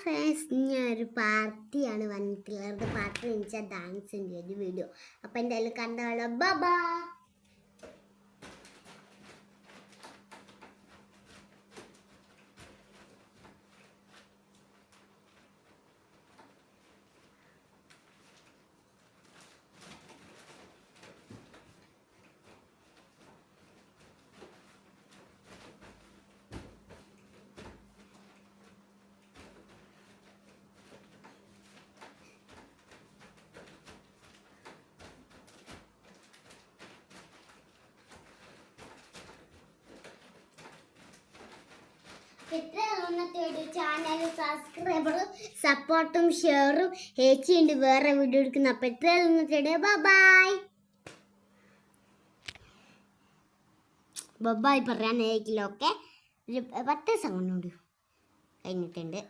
Friends, ഞാനൊരു പാർട്ടിയാണ് വന്നിട്ടുള്ളത്. പാർട്ടി വെച്ചാൽ ഡാൻസിൻ്റെ ഒരു വീഡിയോ. അപ്പം എന്തായാലും കണ്ടോളൂ. ബൈ. ചാനൽ സബ്സ്ക്രൈബറും സപ്പോർട്ടും ഷെയറും ചേച്ചിയുണ്ട് വേറെ വീഡിയോ എടുക്കുന്ന. അപ്പം എത്ര ബൈ പറയാൻ ഏക്കില്ല. ഓക്കെ, ഒരു 10 സെക്കൻഡ് കഴിഞ്ഞിട്ടുണ്ട്.